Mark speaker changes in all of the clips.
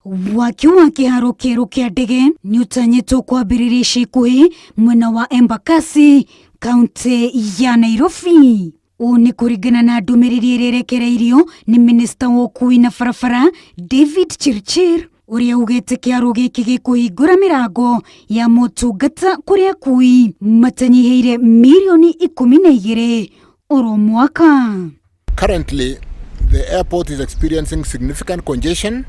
Speaker 1: Waaki wa kĩharo kĩerũ kĩa ndege nĩ ũtanyĩtwo kwambĩrĩria ica ikuhĩ mwena wa Embakasi, kaunti ya Nairobi. Ũũ nĩ kũringana na ndũmĩrĩri ĩrĩa ĩrekereirio nĩ Mĩnĩsta wa ũkuui na barabara Davis Chirchir, ũrĩa ugĩte kĩharo gĩkĩ gĩkũhingũra mĩrango ya motungata kũrĩ akui matanyihĩire milioni 12 oro mwaka.
Speaker 2: Currently, the airport is experiencing significant congestion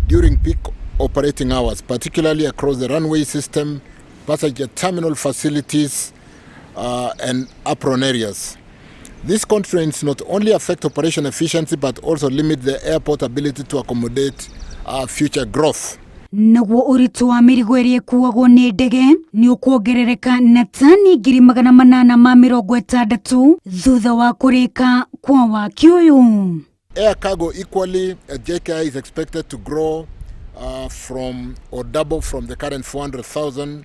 Speaker 2: during peak operating hours, particularly across the runway system, passenger terminal facilities, and apron areas. These constraints not only affect operation efficiency but also limit the airport ability to accommodate future growth.
Speaker 1: Naguo ũritũ wa mĩrigo ĩrĩa ĩkuagwo nĩ ndege nĩ ũkuongerereka na tani 860 thutha wa kũrĩka kwa waaki ũyũ.
Speaker 2: Air cargo equally at JKI is expected to grow from or double from the current 400,000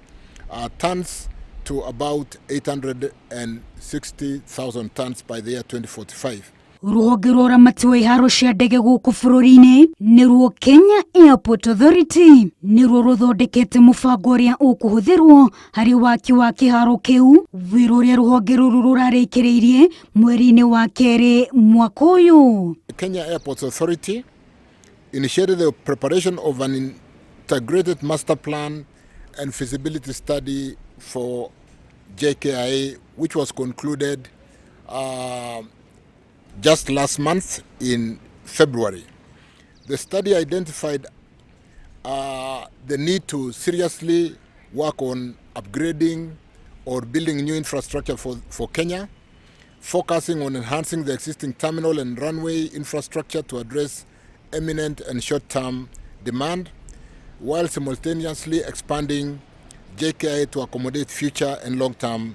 Speaker 2: tons to about 860,000 tons by the year 2045.
Speaker 1: Rũhonge rwa ũramati wa iharo cia ndege gũkũ bũrũri-inĩ nĩruo Kenya Airport Authority nĩruo rũthondekete mũbango ũrĩa ũkũhũthĩrwo harĩ waki wa kĩharo kĩu, wĩra ũrĩa rũhonge rũrũ rũrarĩkĩrĩirie mweri-inĩ wa kerĩ mwaka ũyũ.
Speaker 2: Kenya Airport Authority initiated the preparation of an integrated master plan and feasibility study for JKIA, which was concluded just last month in February. The study identified the need to seriously work on upgrading or building new infrastructure for Kenya, focusing on enhancing the existing terminal and runway infrastructure to address imminent and short-term demand, while simultaneously expanding JKIA to accommodate future and long-term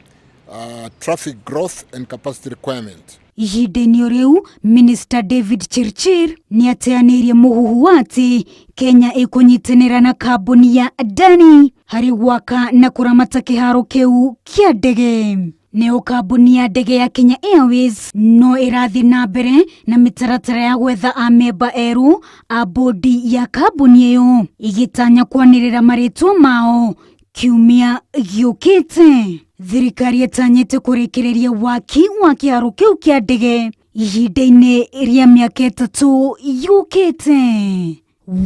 Speaker 2: traffic growth and capacity requirement.
Speaker 1: Ihinda-inĩ rĩu, Mĩnĩsta Davis Chirchir nĩ ateanĩirie mũhuhu wa atĩ Kenya ĩkũnyitanĩra na kambuni ya ndani harĩ gwaka na kũramata kĩharo kĩu kĩa ndege. Neo kambuni ya ndege ya Kenya Airways no ĩrathiĩ na mbere na mĩtaratara ya gwetha amemba erũ a bodi ya kambuni ĩyo, igĩtanya kwanĩrĩra marĩtwa mao kiumia gĩũkĩte. Thirikari ĩtanyĩte kũrĩkĩrĩria waki wa kĩharo kĩu kĩa ndege ihinda-inĩ rĩa mĩaka 3 yũkĩte.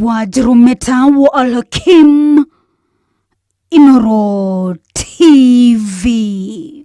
Speaker 1: Wajirumeta wa Al-Hakim, Inooro TV.